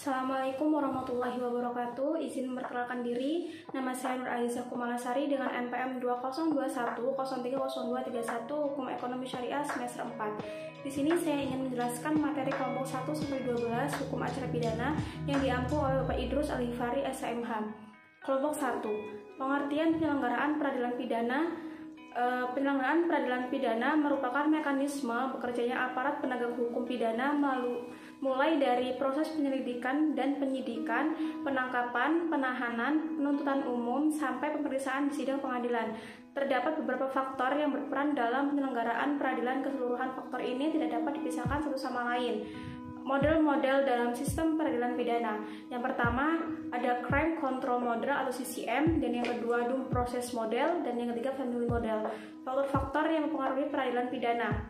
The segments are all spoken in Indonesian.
Assalamualaikum warahmatullahi wabarakatuh. Izin memperkenalkan diri. Nama saya Nur Aizah Kumalasari dengan NPM 2021030231 Hukum Ekonomi Syariah semester 4. Di sini saya ingin menjelaskan materi kelompok 1 sampai 12 Hukum Acara Pidana yang diampu oleh Bapak Idrus Alifari SMH. Kelompok 1. Pengertian penyelenggaraan peradilan pidana. Penyelenggaraan peradilan pidana merupakan mekanisme bekerjanya aparat penegak hukum pidana mulai dari proses penyelidikan dan penyidikan, penangkapan, penahanan, penuntutan umum, sampai pemeriksaan di sidang pengadilan. Terdapat beberapa faktor yang berperan dalam penyelenggaraan peradilan. Keseluruhan faktor ini tidak dapat dipisahkan satu sama lain. Model-model dalam sistem peradilan pidana. Yang pertama ada Crime Control Model atau CCM, dan yang kedua Due Process Model, dan yang ketiga Family Model. Faktor-faktor yang mempengaruhi peradilan pidana.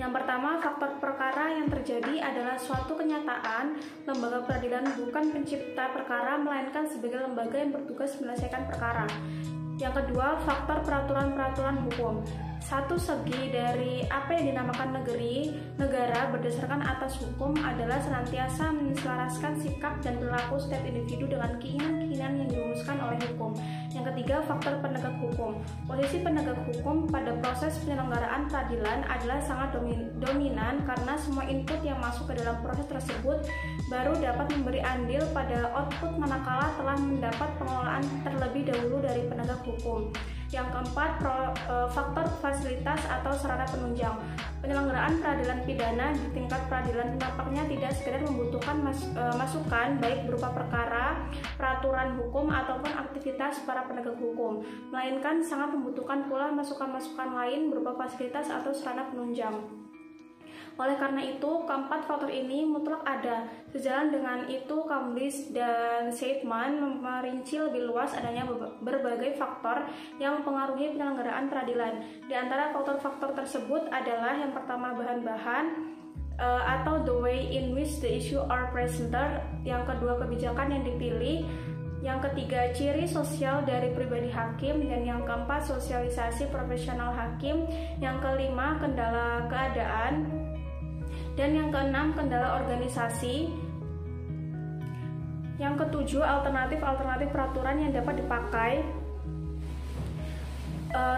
Yang pertama, faktor perkara yang terjadi adalah suatu kenyataan lembaga peradilan bukan pencipta perkara, melainkan sebagai lembaga yang bertugas menyelesaikan perkara. Yang kedua, faktor peraturan-peraturan hukum. Satu segi dari apa yang dinamakan negara berdasarkan atas hukum adalah senantiasa menyelaraskan sikap dan perilaku setiap individu dengan keinginan-keinginan yang dirumuskan oleh hukum. Yang ketiga, faktor penegak hukum. Posisi penegak hukum pada proses penyelenggaraan peradilan adalah sangat dominan karena semua input yang masuk ke dalam proses tersebut baru dapat memberi andil pada output manakala telah mendapat pengelolaan terlebih dahulu dari penegak hukum. Yang keempat, faktor fasilitas atau sarana penunjang. Penyelenggaraan peradilan pidana di tingkat peradilan nampaknya tidak sekedar membutuhkan masukan baik berupa perkara, peraturan hukum ataupun aktivitas para penegak hukum, melainkan sangat membutuhkan pula masukan-masukan lain berupa fasilitas atau sarana penunjang. Oleh karena itu, keempat faktor ini mutlak ada. Sejalan dengan itu, Kamlis dan Seidman merinci lebih luas adanya berbagai faktor yang mempengaruhi penyelenggaraan peradilan. Di antara faktor-faktor tersebut adalah yang pertama bahan-bahan atau the way in which the issue are presented, yang kedua kebijakan yang dipilih, yang ketiga ciri sosial dari pribadi hakim, dan yang keempat sosialisasi profesional hakim, yang kelima kendala keadaan, dan yang keenam kendala organisasi, yang ketujuh alternatif peraturan yang dapat dipakai.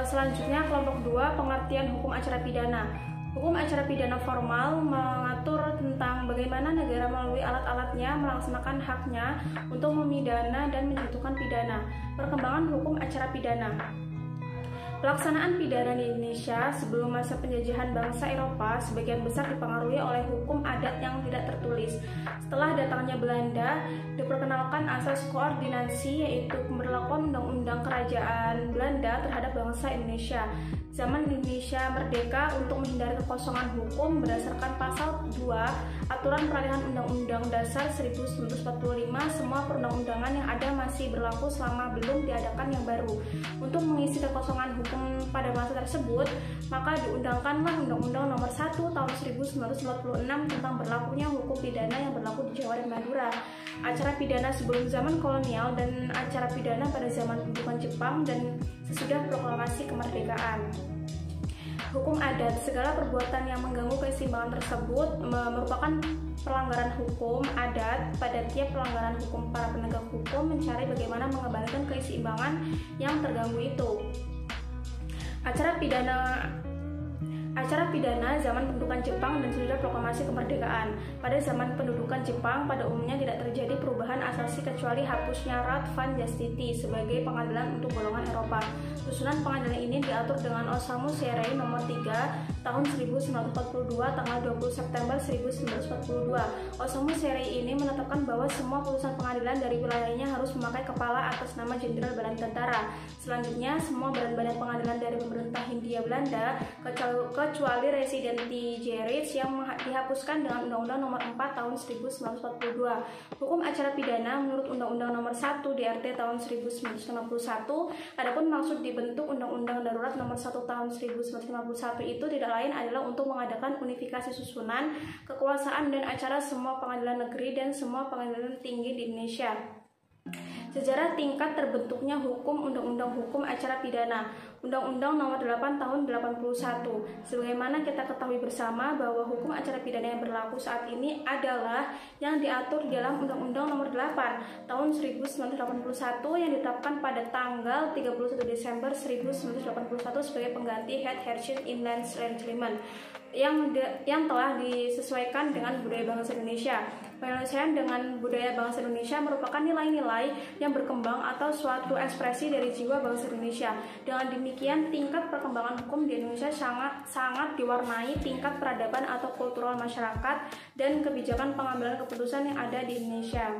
Selanjutnya kelompok 2, pengertian hukum acara pidana. Hukum acara pidana formal mengatur tentang bagaimana negara melalui alat-alatnya melaksanakan haknya untuk memidana dan menjatuhkan pidana. Perkembangan hukum acara pidana. Pelaksanaan pidana di Indonesia sebelum masa penjajahan bangsa Eropa sebagian besar dipengaruhi oleh hukum adat yang tidak tertulis. Setelah datangnya Belanda, diperkenalkan asas koordinasi, yaitu pemberlakuan undang-undang kerajaan Belanda terhadap bangsa Indonesia. Zaman Indonesia merdeka, untuk menghindari kekosongan hukum berdasarkan pasal 2 Aturan Peralihan Undang-Undang Dasar 1945, semua perundang-undangan yang ada masih berlaku selama belum diadakan yang baru. Untuk mengisi kekosongan hukum pada masa tersebut, maka diundangkanlah Undang-Undang Nomor 1 Tahun 1946 tentang berlakunya hukum pidana yang berlaku di Jawa dan Madura. Acara pidana sebelum zaman kolonial dan acara pidana pada zaman pendudukan Jepang dan sesudah proklamasi kemerdekaan. Hukum adat, segala perbuatan yang mengganggu keseimbangan tersebut merupakan pelanggaran hukum adat. Pada tiap pelanggaran hukum, para penegak hukum mencari bagaimana mengembalikan keseimbangan yang terganggu itu. Acara pidana zaman pendudukan Jepang dan sesudah proklamasi kemerdekaan. Pada zaman pendudukan Jepang, pada umumnya tidak terjadi perubahan asasi kecuali hapusnya Rat van Justiti sebagai pengadilan untuk golongan Eropa. Susunan pengadilan ini diatur dengan Osamu Serei Nomor 3 Tahun 1942 tanggal 20 September 1942. Osamu Serei ini menetapkan bahwa semua putusan pengadilan dari wilayahnya harus memakai kepala atas nama Jenderal Badan Tentara. Selanjutnya, semua badan-badan pengadilan dari pemerintah Hindia Belanda kecuali Residenti Jerit yang dihapuskan dengan Undang-Undang Nomor 4 Tahun 1942. Hukum acara pidana menurut Undang-Undang Nomor 1 DRT Tahun 1951. Adapun maksud dibentuk Undang-Undang Darurat Nomor 1 Tahun 1951 itu tidak lain adalah untuk mengadakan unifikasi susunan, kekuasaan, dan acara semua pengadilan negeri dan semua pengadilan tinggi di Indonesia. Sejarah tingkat terbentuknya hukum undang-undang hukum acara pidana. Undang-Undang Nomor 8 Tahun 81. Sebagaimana kita ketahui bersama bahwa hukum acara pidana yang berlaku saat ini adalah yang diatur di dalam Undang-Undang Nomor 8 Tahun 1981 yang ditetapkan pada tanggal 31 Desember 1981 sebagai pengganti Head Harshin Inland Reglement yang telah disesuaikan dengan budaya bangsa Indonesia. Penyelesaian dengan budaya bangsa Indonesia merupakan nilai-nilai yang berkembang atau suatu ekspresi dari jiwa bangsa Indonesia. Dengan demikian, tingkat perkembangan hukum di Indonesia sangat diwarnai tingkat peradaban atau kultural masyarakat dan kebijakan pengambilan keputusan yang ada di Indonesia.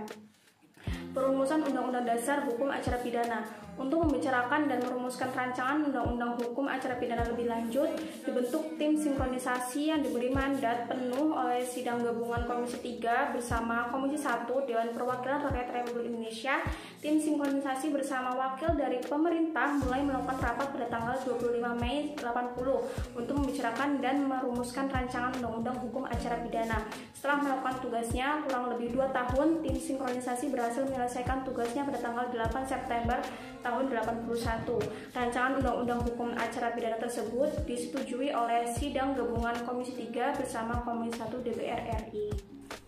Perumusan Undang-Undang Dasar Hukum Acara Pidana. Untuk membicarakan dan merumuskan rancangan Undang-Undang Hukum Acara Pidana lebih lanjut, dibentuk tim sinkronisasi yang diberi mandat penuh oleh Sidang Gabungan Komisi 3 bersama Komisi 1 Dewan Perwakilan Rakyat Republik Indonesia. Tim sinkronisasi bersama wakil dari pemerintah mulai melakukan rapat pada tanggal 25 Mei 80 untuk membicarakan dan merumuskan rancangan Undang-Undang Hukum Acara Pidana. Setelah melakukan tugasnya kurang lebih 2 tahun, tim sinkronisasi berhasil menyelesaikan tugasnya pada tanggal 8 September tahun 81. Rancangan Undang-Undang Hukum Acara Pidana tersebut disetujui oleh Sidang Gabungan Komisi 3 bersama Komisi 1 DPR RI.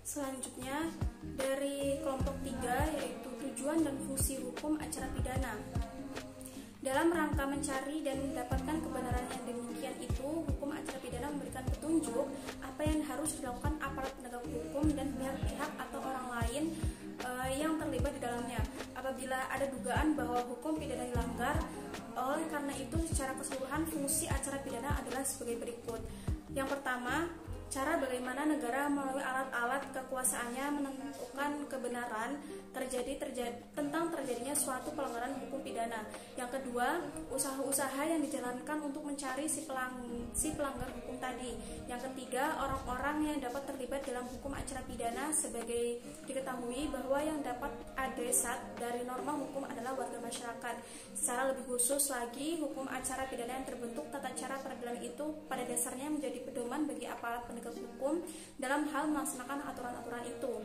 Selanjutnya dari kelompok 3 yaitu tujuan dan fungsi hukum acara pidana. Dalam rangka mencari dan mendapatkan kebenaran yang demikian itu, hukum acara pidana memberikan petunjuk apa yang harus dilakukan aparat penegak hukum dan pihak-pihak atau orang lain yang terlibat di dalamnya apabila ada dugaan bahwa hukum pidana dilanggar. Oleh karena itu, secara keseluruhan fungsi acara pidana adalah sebagai berikut. Yang pertama, cara bagaimana negara melalui alat-alat kekuasaannya menentukan kebenaran tentang terjadinya suatu pelanggaran hukum pidana. Yang kedua, usaha-usaha yang dijalankan untuk mencari si pelanggar hukum tadi. Yang ketiga, orang-orang yang dapat terlibat dalam hukum acara pidana. Sebagai diketahui bahwa yang dapat adresat dari norma hukum adalah warga masyarakat. Secara lebih khusus lagi, hukum acara pidana yang terbentuk tata cara peradilan itu pada dasarnya menjadi pedoman bagi aparat penegak hukum dalam hal melaksanakan aturan-aturan itu.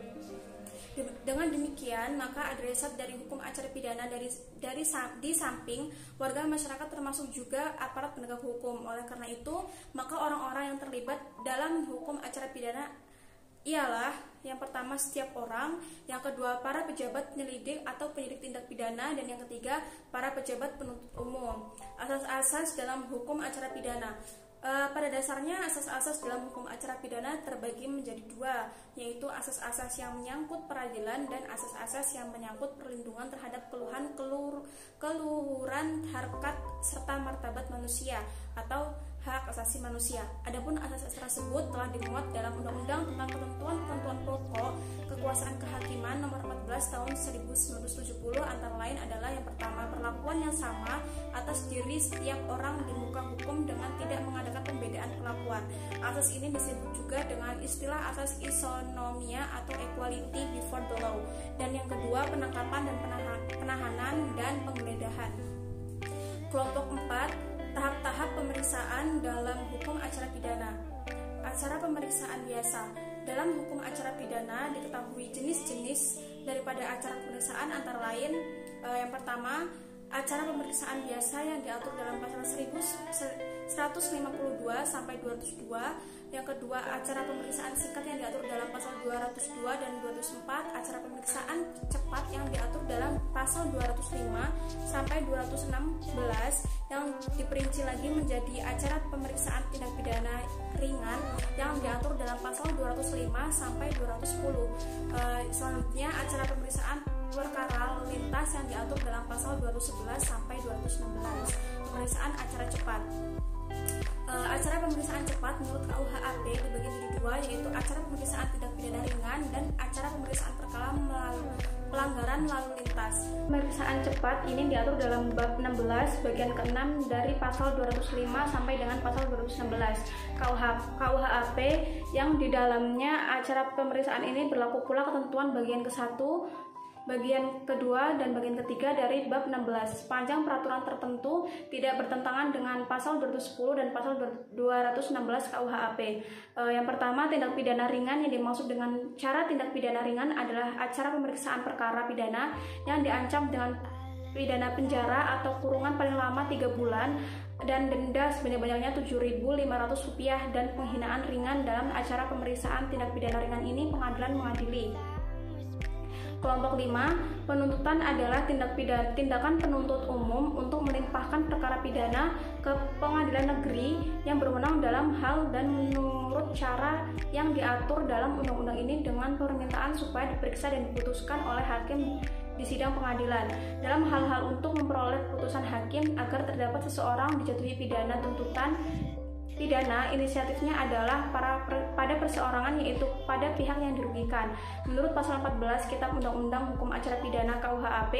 Dengan demikian, maka adresat dari hukum acara pidana di samping warga masyarakat termasuk juga aparat penegak hukum. Oleh karena itu, maka orang-orang yang terlibat dalam hukum acara pidana ialah yang pertama setiap orang, yang kedua para pejabat penyelidik atau penyidik tindak pidana, dan yang ketiga para pejabat penuntut umum. Asas-asas dalam hukum acara pidana. Pada dasarnya asas-asas dalam hukum acara pidana terbagi menjadi 2, yaitu asas-asas yang menyangkut peradilan dan asas-asas yang menyangkut perlindungan terhadap keluhuran harkat serta martabat manusia atau hak asasi manusia. Adapun asas-asas tersebut telah dimuat dalam Undang-Undang tentang ketentuan pokok kekuasaan kehakiman Nomor 14 Tahun 1970, antara lain adalah yang pertama, perlakuan yang sama atas diri setiap orang di muka hukum dengan tidak mengadakan pembedaan perlakuan. Asas ini disebut juga dengan istilah asas isonomia atau equality before the law. Dan yang kedua, penangkapan dan penahanan dan penggeledahan. Kelompok 4, tahap-tahap pemeriksaan dalam hukum acara pidana. Acara pemeriksaan biasa. Dalam hukum acara pidana diketahui jenis-jenis daripada acara pemeriksaan, antara lain yang pertama, acara pemeriksaan biasa yang diatur dalam pasal 152 sampai 202. Yang kedua, acara pemeriksaan singkat yang diatur dalam pasal 202 dan 204. Acara pemeriksaan cepat yang diatur dalam pasal 205 sampai 216 yang diperinci lagi menjadi acara pemeriksaan tindak pidana ringan yang diatur dalam pasal 205 sampai 210. Selanjutnya, acara pemeriksaan perkara lalu lintas yang diatur dalam pasal 211 sampai 216. Pemeriksaan acara cepat. Acara pemeriksaan cepat menurut KUHP dibagi menjadi 2, yaitu acara pemeriksaan tindak pidana ringan dan acara pemeriksaan perkara pelanggaran lalu lintas. Pemeriksaan cepat ini diatur dalam bab 16 bagian ke-6 dari pasal 205 sampai dengan pasal 216 KUHP, yang di dalamnya acara pemeriksaan ini berlaku pula ketentuan bagian ke-1, bagian kedua dan bagian ketiga dari bab 16. Sepanjang peraturan tertentu tidak bertentangan dengan pasal 210 dan pasal 216 KUHP. Yang pertama, tindak pidana ringan. Yang dimaksud dengan cara tindak pidana ringan adalah acara pemeriksaan perkara pidana yang diancam dengan pidana penjara atau kurungan paling lama 3 bulan dan denda sebanyak-banyaknya Rp7.500 dan penghinaan ringan dalam acara pemeriksaan tindak pidana ringan ini pengadilan mengadili. Kelompok 5, penuntutan adalah tindakan penuntut umum untuk melimpahkan perkara pidana ke pengadilan negeri yang berwenang dalam hal dan menurut cara yang diatur dalam undang-undang ini dengan permintaan supaya diperiksa dan diputuskan oleh hakim di sidang pengadilan. Dalam hal-hal untuk memperoleh putusan hakim agar terdapat seseorang dijatuhi pidana tuntutan pidana, inisiatifnya adalah pada perseorangan, yaitu pada pihak yang dirugikan. Menurut pasal 14 Kitab Undang-Undang Hukum Acara Pidana KUHAP,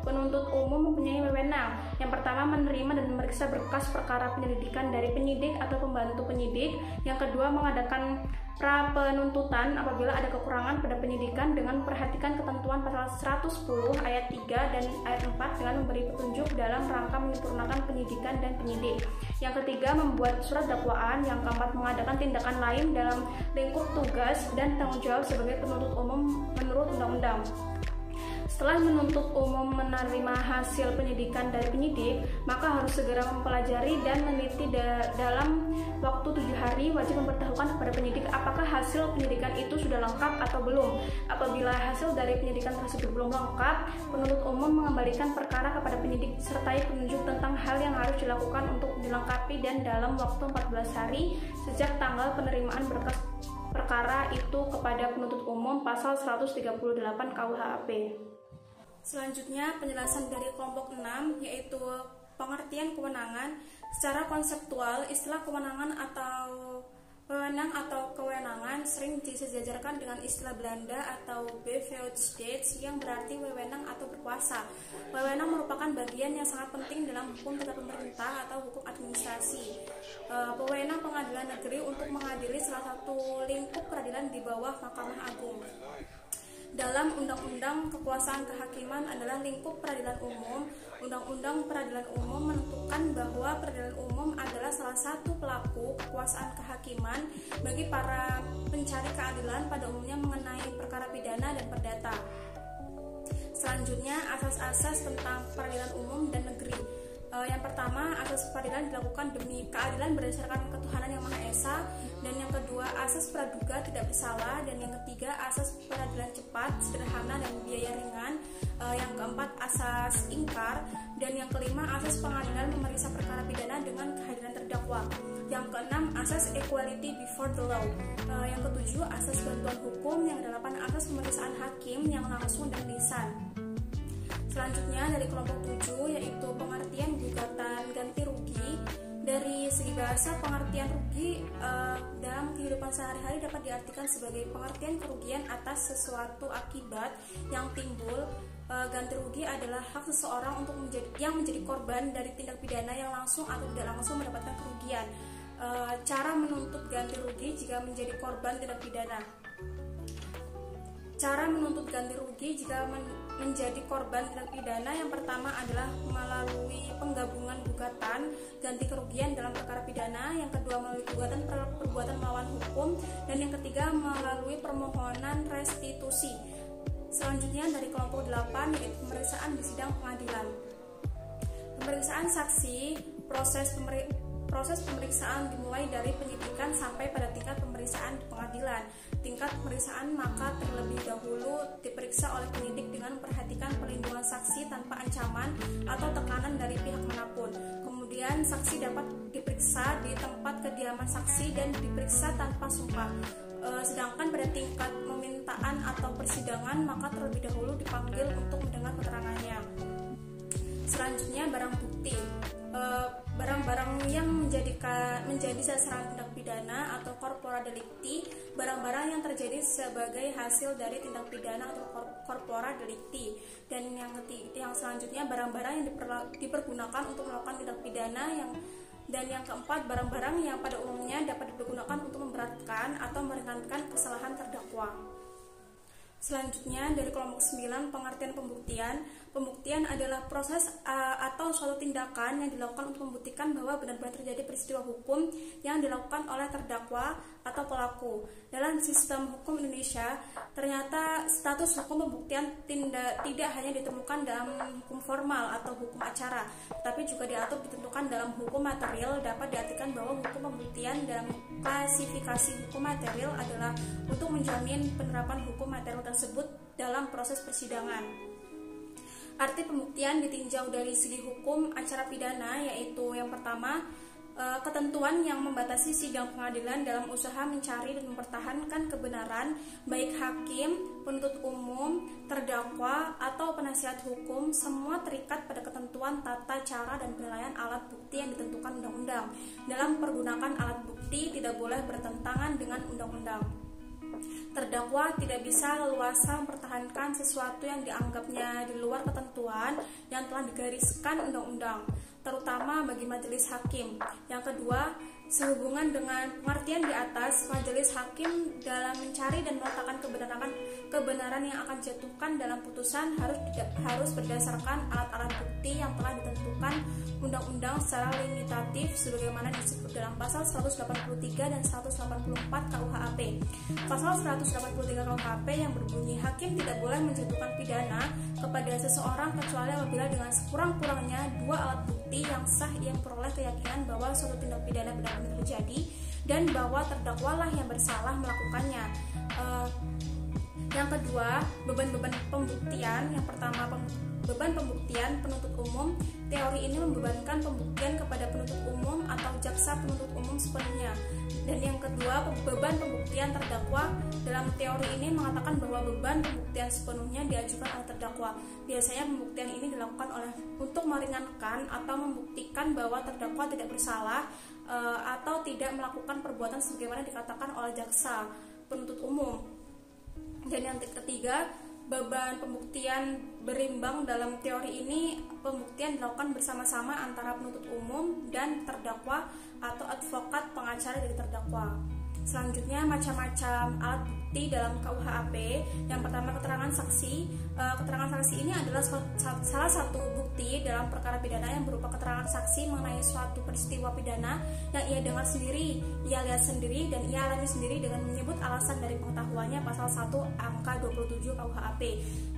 penuntut umum mempunyai wewenang. Yang pertama, menerima dan memeriksa berkas perkara penyelidikan dari penyidik atau pembantu penyidik. Yang kedua, mengadakan pra penuntutan apabila ada kekurangan pada penyidikan dengan memperhatikan ketentuan pasal 110 ayat 3 dan ayat 4 dengan memberi petunjuk dalam rangka menyempurnakan penyidikan dan penyidik. Yang ketiga, membuat surat dakwaan. Yang keempat, mengadakan tindakan lain dalam lingkup tugas dan tanggung jawab sebagai penuntut umum menurut undang-undang. Setelah menuntut umum menerima hasil penyidikan dari penyidik, maka harus segera mempelajari dan meneliti dalam waktu 7 hari. Wajib memberitahukan kepada penyidik apakah hasil penyidikan itu sudah lengkap atau belum. Apabila hasil dari penyidikan tersebut belum lengkap, penuntut umum mengembalikan perkara kepada penyidik sertai petunjuk tentang hal yang harus dilakukan untuk dilengkapi dan dalam waktu 14 hari sejak tanggal penerimaan berkas perkara itu kepada penuntut umum, pasal 138 KUHAP. Selanjutnya, penjelasan dari kelompok 6, yaitu pengertian kewenangan. Secara konseptual, istilah kewenangan atau wewenang atau kewenangan sering disejajarkan dengan istilah Belanda atau bevoegdheid yang berarti wewenang atau berkuasa. Wewenang merupakan bagian yang sangat penting dalam hukum tata pemerintah atau hukum administrasi. Wewenang pengadilan negeri untuk mengadili salah satu lingkup peradilan di bawah Mahkamah Agung. Dalam Undang-Undang Kekuasaan Kehakiman adalah lingkup peradilan umum. Undang-Undang Peradilan Umum menentukan bahwa peradilan umum adalah salah satu pelaku kekuasaan kehakiman bagi para pencari keadilan pada umumnya mengenai perkara pidana dan perdata. Selanjutnya, asas-asas tentang peradilan umum dan negeri. Yang pertama, asas peradilan dilakukan demi keadilan berdasarkan ketuhanan yang Maha Esa, dan yang kedua, asas praduga tidak bersalah, dan yang ketiga, asas peradilan cepat, sederhana, dan biaya ringan. Yang keempat, asas ingkar, dan yang kelima, asas pengadilan memeriksa perkara pidana dengan kehadiran terdakwa. Yang keenam, asas equality before the law. Yang ketujuh, asas bantuan hukum. Yang kedelapan, asas pemeriksaan hakim yang langsung dan lisan. Selanjutnya dari kelompok 7, yaitu pengertian gugatan ganti rugi. Dari segi bahasa, pengertian rugi dalam kehidupan sehari-hari dapat diartikan sebagai pengertian kerugian atas sesuatu akibat yang timbul. Ganti rugi adalah hak seseorang untuk menjadi korban dari tindak pidana yang langsung atau tidak langsung mendapatkan kerugian. Cara menuntut ganti rugi jika menjadi korban tindak pidana. Cara menuntut ganti rugi jika menjadi korban tindak pidana yang pertama adalah melalui penggabungan gugatan ganti kerugian dalam perkara pidana, yang kedua melalui gugatan perbuatan melawan hukum, dan yang ketiga melalui permohonan restitusi. Selanjutnya dari kelompok 8, yaitu pemeriksaan di sidang pengadilan. Pemeriksaan saksi, proses pemeriksaan dimulai dari penyidikan sampai pada tingkat pemeriksaan di pengadilan. Tingkat pemeriksaan maka terlebih dahulu diperiksa oleh penyidik dengan memperhatikan perlindungan saksi tanpa ancaman atau tekanan dari pihak manapun. Kemudian saksi dapat diperiksa di tempat kediaman saksi dan diperiksa tanpa sumpah. Sedangkan pada tingkat memintaan atau persidangan maka terlebih dahulu dipanggil untuk mendengar keterangannya. Selanjutnya, barang bukti. Barang-barang yang menjadi sasaran tindak pidana atau corpora delicti, barang-barang yang terjadi sebagai hasil dari tindak pidana atau corpora delicti. Dan yang selanjutnya, barang-barang yang dipergunakan untuk melakukan tindak pidana. Dan yang keempat, barang-barang yang pada umumnya dapat dipergunakan untuk memberatkan atau meringankan kesalahan terdakwa. Selanjutnya dari kelompok 9, pengertian pembuktian. Pembuktian adalah proses atau suatu tindakan yang dilakukan untuk membuktikan bahwa benar-benar terjadi peristiwa hukum yang dilakukan oleh terdakwa atau pelaku. Dalam sistem hukum Indonesia, ternyata status hukum pembuktian tidak hanya ditemukan dalam hukum formal atau hukum acara, tapi juga diatur ditentukan dalam hukum material. Dapat diartikan bahwa hukum pembuktian dalam klasifikasi hukum material adalah untuk menjamin penerapan hukum material tersebut dalam proses persidangan. Arti pembuktian ditinjau dari segi hukum acara pidana, yaitu yang pertama, ketentuan yang membatasi sidang pengadilan dalam usaha mencari dan mempertahankan kebenaran baik hakim, penuntut umum, terdakwa, atau penasihat hukum, semua terikat pada ketentuan tata cara dan penilaian alat bukti yang ditentukan undang-undang. Dalam pergunakan alat bukti tidak boleh bertentangan dengan undang-undang. Terdakwa tidak bisa leluasa mempertahankan sesuatu yang dianggapnya di luar ketentuan yang telah digariskan undang-undang, terutama bagi majelis hakim. Yang kedua, sehubungan dengan pengertian di atas, majelis hakim dalam mencari dan meletakkan kebenaran yang akan dijatuhkan dalam putusan harus berdasarkan alat-alat bukti yang telah ditentukan undang-undang secara limitatif sebagaimana disebut dalam pasal 183 dan 184 KUHP. Pasal 183 KUHP yang berbunyi hakim tidak boleh menjatuhkan pidana kepada seseorang kecuali apabila dengan sekurang-kurangnya dua alat bukti yang sah yang peroleh keyakinan bahwa suatu tindak pidana benar-benar terjadi dan bahwa terdakwalah yang bersalah melakukannya. Yang kedua, beban-beban pembuktian. Yang pertama, beban pembuktian penuntut umum. Teori ini membebankan pembuktian kepada penuntut umum atau jaksa penuntut umum sepenuhnya. Dan yang kedua, beban pembuktian terdakwa. Dalam teori ini mengatakan bahwa beban pembuktian sepenuhnya diajukan oleh terdakwa. Biasanya pembuktian ini dilakukan untuk meringankan atau membuktikan bahwa terdakwa tidak bersalah atau tidak melakukan perbuatan sebagaimana dikatakan oleh jaksa penuntut umum. Dan yang ketiga, beban pembuktian berimbang. Dalam teori ini pembuktian dilakukan bersama-sama antara penuntut umum dan terdakwa atau advokat pengacara dari terdakwa. Selanjutnya, macam-macam alat bukti dalam KUHP. Yang pertama, keterangan saksi. Keterangan saksi ini adalah salah satu bukti dalam perkara pidana yang berupa keterangan saksi mengenai suatu peristiwa pidana yang ia dengar sendiri, ia lihat sendiri, dan ia alami sendiri dengan menyebut alasan dari pengetahuannya pasal 1 angka 27 KUHP.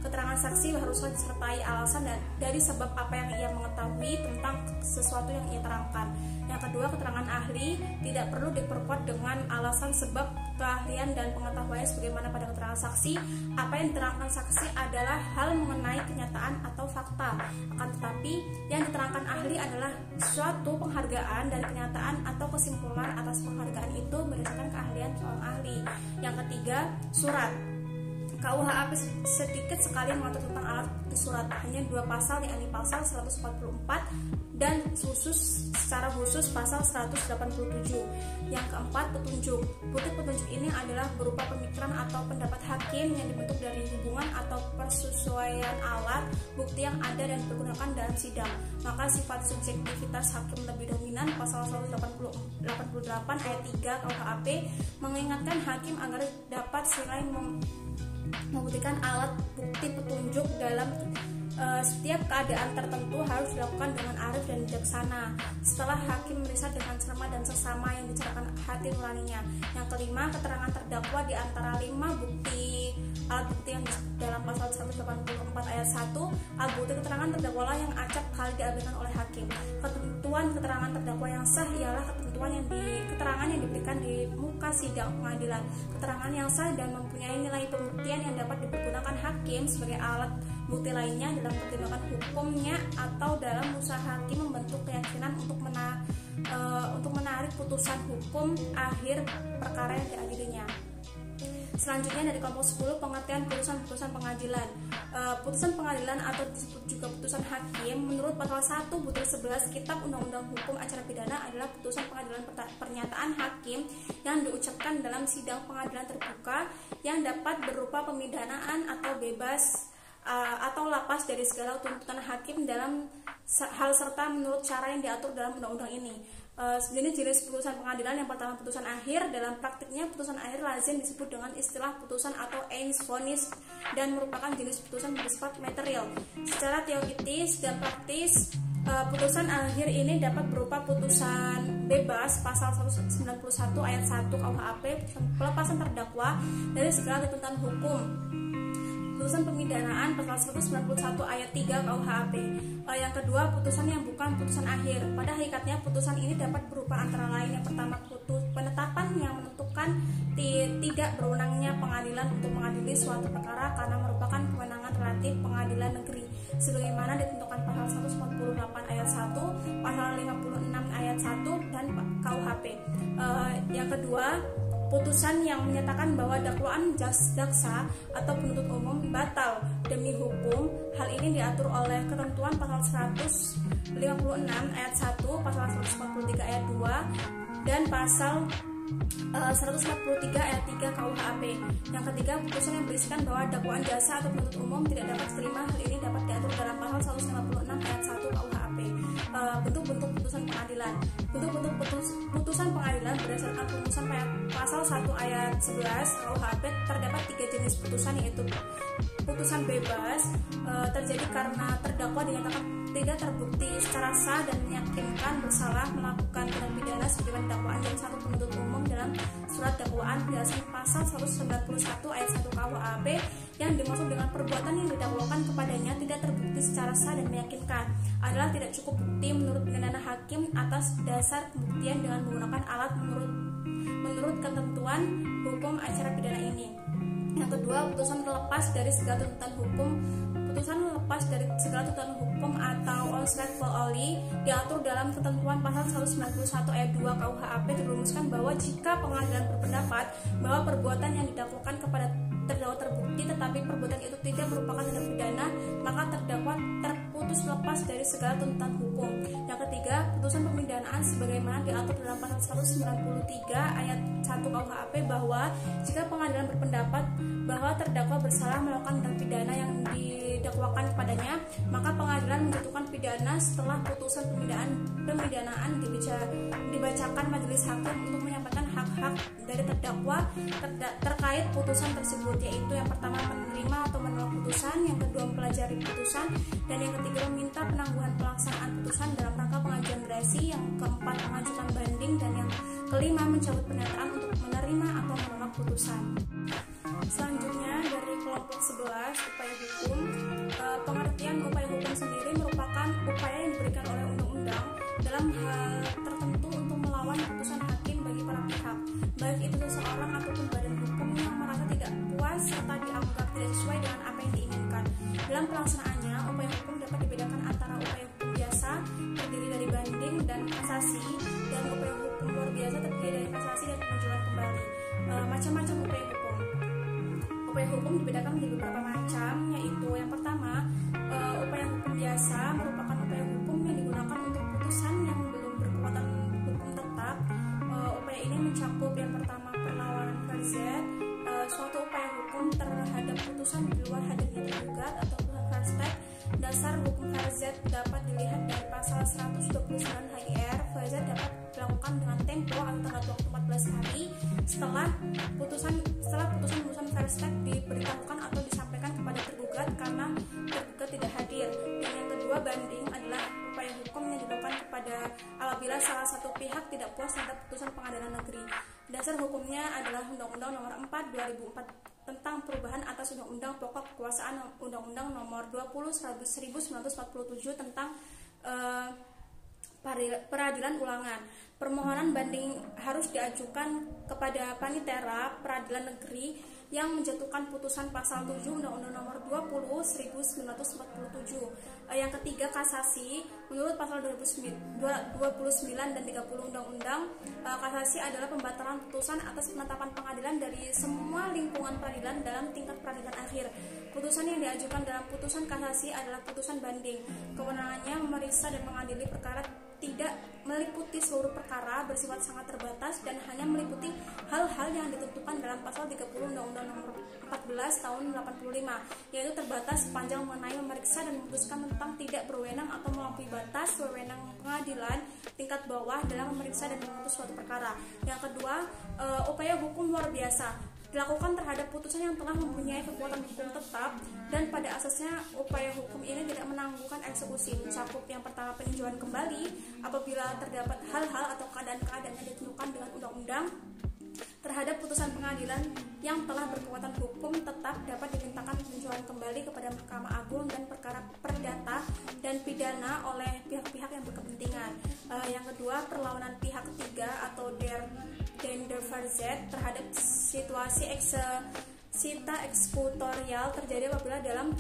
Keterangan saksi haruslah disertai alasan dari sebab apa yang ia mengetahui tentang sesuatu yang ia terangkan. Yang kedua, keterangan ahli tidak perlu diperkuat dengan alasan sebab keahlian dan pengetahuannya sebagaimana pada keterangan saksi. Apa yang diterangkan saksi adalah hal mengenai kenyataan atau fakta. Akan tetapi yang diterangkan ahli adalah suatu penghargaan dari kenyataan atau kesimpulan atas penghargaan itu berdasarkan keahlian seorang ahli. Yang ketiga, surat. KUHP sedikit sekali mengatur tentang alat bukti surat, hanya 2 pasal, yakni pasal 144 dan secara khusus pasal 187. Yang keempat, petunjuk. Bukti petunjuk ini adalah berupa pemikiran atau pendapat hakim yang dibentuk dari hubungan atau persesuaian alat bukti yang ada dan digunakan dalam sidang. Maka sifat subjektivitas hakim lebih dominan. Pasal 188 ayat 3 KUHP mengingatkan hakim agar dapat selain membuktikan alat bukti petunjuk dalam setiap keadaan tertentu harus dilakukan dengan arif dan bijaksana setelah hakim meriksa dengan cermat dan seksama yang dicerahkan hati nuraninya. Yang kelima, keterangan terdakwa di antara 5 alat bukti yang dalam pasal 184 ayat 1. Alat bukti keterangan terdakwalah yang acap kali diabaikan oleh hakim. Ketentuan keterangan terdakwa yang sah ialah keterangan yang diberikan di muka sidang pengadilan. Keterangan yang sah dan mempunyai nilai pembuktian yang dapat dipergunakan hakim sebagai alat bukti lainnya dalam pertimbangan hukumnya atau dalam usaha hakim membentuk keyakinan untuk menarik putusan hukum akhir perkara yang diadilinya. Selanjutnya dari kelompok 10, pengertian putusan pengadilan. Putusan pengadilan atau disebut juga putusan hakim menurut pasal 1 butir 11 Kitab Undang-Undang Hukum Acara Pidana adalah putusan pengadilan pernyataan hakim yang diucapkan dalam sidang pengadilan terbuka yang dapat berupa pemidanaan atau bebas atau lapas dari segala tuntutan hakim dalam hal serta menurut cara yang diatur dalam undang-undang ini. Jenis putusan pengadilan yang pertama putusan akhir. Dalam praktiknya putusan akhir lazim disebut dengan istilah putusan atau ens vonis dan merupakan jenis putusan bersifat material. Secara teoritis dan praktis, putusan akhir ini dapat berupa putusan bebas pasal 191 ayat 1 KUHP, pelepasan terdakwa dari segala tuntutan hukum. Putusan pemidanaan pasal 191 ayat 3 KUHP. Yang kedua, putusan yang bukan putusan akhir. Pada hakikatnya putusan ini dapat berupa antara lain: yang pertama, penetapan yang menentukan tidak berwenangnya pengadilan untuk mengadili suatu perkara karena merupakan kewenangan relatif pengadilan negeri sebagaimana ditentukan pasal 148 ayat 1, pasal 56 ayat 1 dan KUHP. Yang kedua, putusan yang menyatakan bahwa dakwaan jaksa atau penuntut umum batal demi hukum. Hal ini diatur oleh ketentuan pasal 156 ayat 1, pasal 143 ayat 2 dan pasal 143 ayat 3 KUHP. Yang ketiga, putusan yang berisikan bahwa dakwaan jaksa atau penuntut umum tidak dapat diterima. Hal ini dapat diatur dalam pasal 156 ayat 1 KUHP. Bentuk-bentuk putusan pengadilan. Bentuk-bentuk putusan pengadilan berdasarkan rumusan pasal 1 ayat 11 KUHP terdapat 3 jenis putusan, yaitu putusan bebas terjadi karena terdakwa dinyatakan tidak terbukti secara sah dan meyakinkan bersalah melakukan tindak pidana sebagaimana dakwaan jaksa atau penuntut umum dalam surat dakwaan berdasarkan pasal 191 ayat 1 KUHP. Yang dimaksud dengan perbuatan yang didakwakan kepadanya tidak terbukti secara sah dan meyakinkan adalah tidak cukup bukti menurut penilaian hakim atas dasar pembuktian dengan menggunakan alat menurut ketentuan hukum acara pidana ini. Yang kedua, putusan lepas dari segala tuntutan hukum. Putusan lepas dari segala tuntutan hukum atau all straight for only diatur dalam ketentuan pasal 191 ayat 2 KUHP. Dirumuskan bahwa jika pengadilan berpendapat bahwa perbuatan yang didakwakan kepada terdakwa terbukti tetapi perbuatan itu tidak merupakan tindak pidana, maka terdakwa terputus lepas dari segala tuntutan hukum. Yang ketiga, putusan pemidanaan sebagaimana diatur dalam pasal 193 ayat 1 KUHP bahwa jika pengadilan berpendapat bahwa terdakwa bersalah melakukan tindak pidana yang didakwakan kepadanya, maka pengadilan menjatuhkan pidana setelah putusan pemidanaan dibacakan majelis hakim untuk menyampaikan hak-hak dari terdakwa terkait putusan tersebut, yaitu yang pertama menerima atau menolak putusan, yang kedua mempelajari putusan, dan yang ketiga meminta penangguhan pelaksanaan putusan dalam rangka pengajuan gerasi, yang keempat mengajukan banding, dan yang kelima mencabut pernyataan untuk menerima atau menolak putusan. Selanjutnya dari kelompok 11, upaya hukum. Pengertian upaya hukum sendiri merupakan upaya yang diberikan oleh undang-undang dalam hal tertentu untuk melawan putusan hakim bagi para pihak, baik itu seseorang ataupun badan hukum yang merasa tidak puas serta dianggap tidak sesuai dengan apa yang diinginkan. Dalam pelaksanaannya, upaya hukum dapat dibedakan antara upaya hukum biasa terdiri dari banding dan kasasi, dan upaya hukum luar biasa terdiri dari kasasi dan pengajuan kembali. Macam-macam upaya hukum. Upaya hukum dibedakan menjadi beberapa macam, yaitu yang pertama, upaya hukum biasa merupakan upaya hukum yang digunakan untuk putusan yang belum berkekuatan hukum tetap. Upaya ini mencakup yang pertama perlawanan farzat, suatu upaya hukum terhadap putusan di luar hadirnya tergugat atau putusan farzat. Dasar hukum farzat dapat dilihat dari pasal 129 HIR. Farzat dapat dilakukan dengan tempo atau tenggat waktu 14 hari setelah putusan farzat diberitahukan atau disampaikan kepada tergugat karena tergugat tidak hadir. Dan yang kedua, banding adalah upaya hukum yang dilakukan kepada apabila salah satu pihak tidak puas terhadap putusan pengadilan negeri. Dasar hukumnya adalah Undang-Undang Nomor 4 2004 tentang perubahan atas Undang-Undang Pokok Kekuasaan, Undang-Undang Nomor 20 1947 tentang peradilan ulangan. Permohonan banding harus diajukan kepada Panitera Peradilan Negeri yang menjatuhkan putusan pasal 7 Undang-Undang Nomor 20 1947. Yang ketiga, kasasi. Menurut pasal 29 dan 30 Undang-Undang, kasasi adalah pembatalan putusan atas penetapan pengadilan dari semua lingkungan peradilan dalam tingkat peradilan akhir. Putusan yang diajukan dalam putusan kasasi adalah putusan banding. Kewenangannya memeriksa dan mengadili perkara tidak meliputi seluruh perkara, bersifat sangat terbatas dan hanya meliputi hal-hal yang ditentukan dalam pasal 30 Undang-Undang Nomor 14 Tahun 85, yaitu terbatas sepanjang mengenai memeriksa dan memutuskan tentang tidak berwenang atau melampaui batas wewenang pengadilan tingkat bawah dalam memeriksa dan memutus suatu perkara. Yang kedua, upaya hukum luar biasa dilakukan terhadap putusan yang telah mempunyai kekuatan hukum tetap dan pada asasnya upaya hukum ini tidak menangguhkan eksekusi. Mencakup yang pertama peninjauan kembali apabila terdapat hal-hal atau keadaan-keadaan yang ditentukan dengan undang-undang terhadap putusan pengadilan yang telah berkekuatan hukum tetap dapat dimintakan peninjauan kembali kepada Mahkamah Agung dan perkara perdata dan pidana oleh pihak-pihak yang berkepentingan. Yang kedua, perlawanan pihak ketiga atau der Verzet terhadap situasi sita eksekutorial terjadi apabila dalam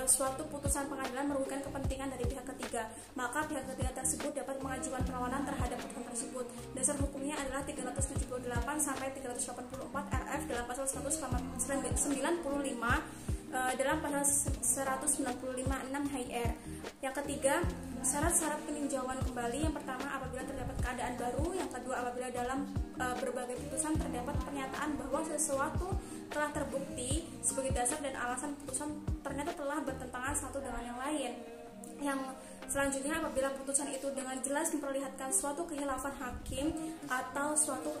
suatu putusan pengadilan merugikan kepentingan dari pihak ketiga, maka pihak ketiga tersebut dapat mengajukan perlawanan terhadap putusan tersebut. Dasar hukumnya adalah 378 sampai 384 RF dalam pasal 195 dalam pasal 195 6 HR. Yang ketiga, syarat-syarat peninjauan kembali. Yang pertama, apabila terdapat keadaan baru. Yang kedua, apabila dalam berbagai putusan terdapat pernyataan bahwa sesuatu telah terbukti sebagai dasar dan alasan putusan ternyata telah bertentangan satu dengan yang lain. Yang selanjutnya, apabila putusan itu dengan jelas memperlihatkan suatu kehilafan hakim atau suatu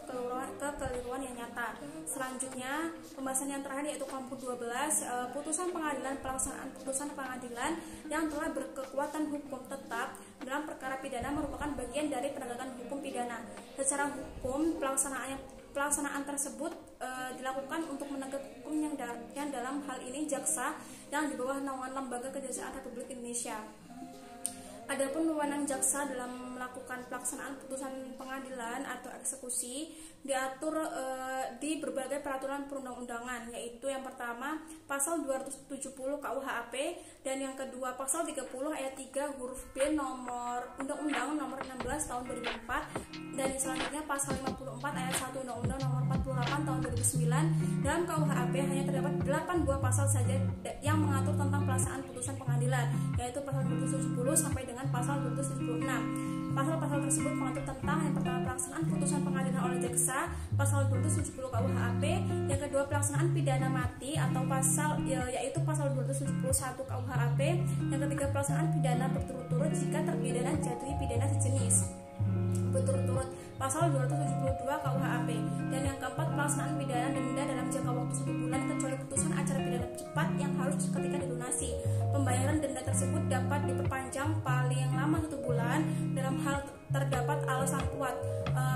kekeliruan yang nyata. Selanjutnya, pembahasan yang terakhir yaitu kelompok 12, putusan pengadilan, pelaksanaan putusan pengadilan yang telah berkekuatan hukum tetap dalam perkara pidana merupakan bagian dari penegakan hukum pidana. Secara hukum, pelaksanaan tersebut dilakukan untuk menegak hukum yang dalam hal ini jaksa yang di bawah naungan Lembaga Kejaksaan Republik Indonesia. Adapun wewenang jaksa dalam melakukan pelaksanaan putusan pengadilan atau eksekusi diatur di berbagai peraturan perundang-undangan, yaitu yang pertama pasal 270 KUHP dan yang kedua pasal 30 ayat 3 huruf B nomor Undang-Undang Nomor 16 Tahun 2004 dan selanjutnya pasal 54 ayat 1 Undang-Undang Nomor 48 Tahun 2009. Dalam KUHP hanya terdapat 8 buah pasal saja yang mengatur tentang pelaksanaan putusan pengadilan, yaitu pasal 270 sampai dengan pasal 276. Pasal-pasal tersebut mengatur tentang yang pertama pelaksanaan putusan pengadilan oleh jaksa, pasal 270 KUHP, yang kedua pelaksanaan pidana mati atau pasal yaitu pasal 271 KUHP, yang ketiga pelaksanaan pidana berturut-turut jika terpidana jatuhi pidana sejenis berturut-turut pasal 272 KUHP, dan yang keempat pelaksanaan pidana denda dalam jangka waktu 1 bulan kecuali putusan acara pidana cepat yang harus seketika dilunasi. Pembayaran denda tersebut dapat diperpanjang paling lama 1 bulan dalam hal terdapat alasan kuat.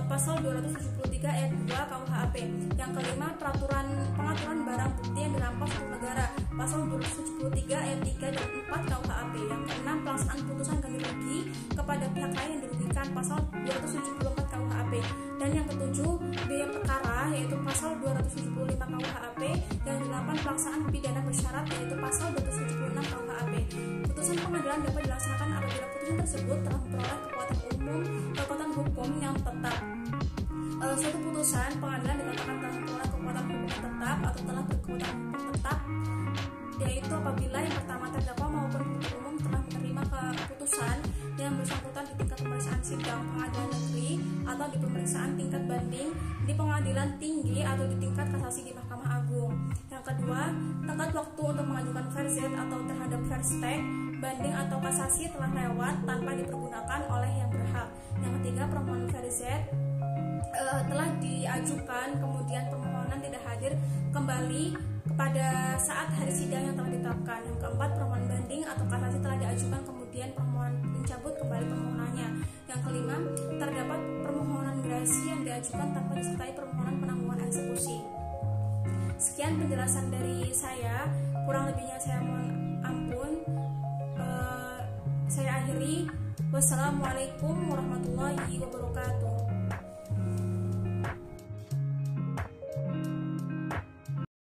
Pasal 273 ayat 2 KUHP. Yang kelima, pengaturan barang bukti yang dirampas oleh negara. Pasal 273 ayat 3 dan 4 KUHP. Yang keenam, pelaksanaan putusan ganti rugi kepada pihak lain yang dirugikan. Pasal 274 KUHP. Dan yang ketujuh, biaya perkara yaitu pasal 275 KUHP. Yang kedelapan, pelaksanaan pidana bersyarat yaitu pasal 276 KUHP. Putusan pengadilan dapat dilaksanakan apabila putusan tersebut telah memperoleh kekuatan hukum yang tetap. Suatu putusan pengadilan dikatakan telah memperoleh kekuatan hukum yang tetap atau telah berkekuatan hukum tetap, yaitu apabila yang pertama terdakwa maupun penuntut umum telah menerima keputusan yang bersangkutan di tingkat pemeriksaan sidang pengadilan negeri atau di pemeriksaan tingkat banding di pengadilan tinggi atau di tingkat kasasi di Mahkamah Agung. Yang kedua, tenggat waktu untuk mengajukan verzet atau terhadap verstek banding atau kasasi telah lewat tanpa dipergunakan oleh yang berhak. Yang ketiga, permohonan verzet telah diajukan kemudian permohonan tidak hadir kembali pada saat hari sidang yang telah ditetapkan. Yang keempat, permohonan banding atau kasasi telah diajukan kemudian permohonan mencabut kembali permohonannya. Yang kelima, terdapat permohonan gerasi yang diajukan tanpa disertai permohonan penangguhan eksekusi. Sekian penjelasan dari saya, kurang lebihnya saya mohon ampun. Saya akhiri. Wassalamualaikum warahmatullahi wabarakatuh.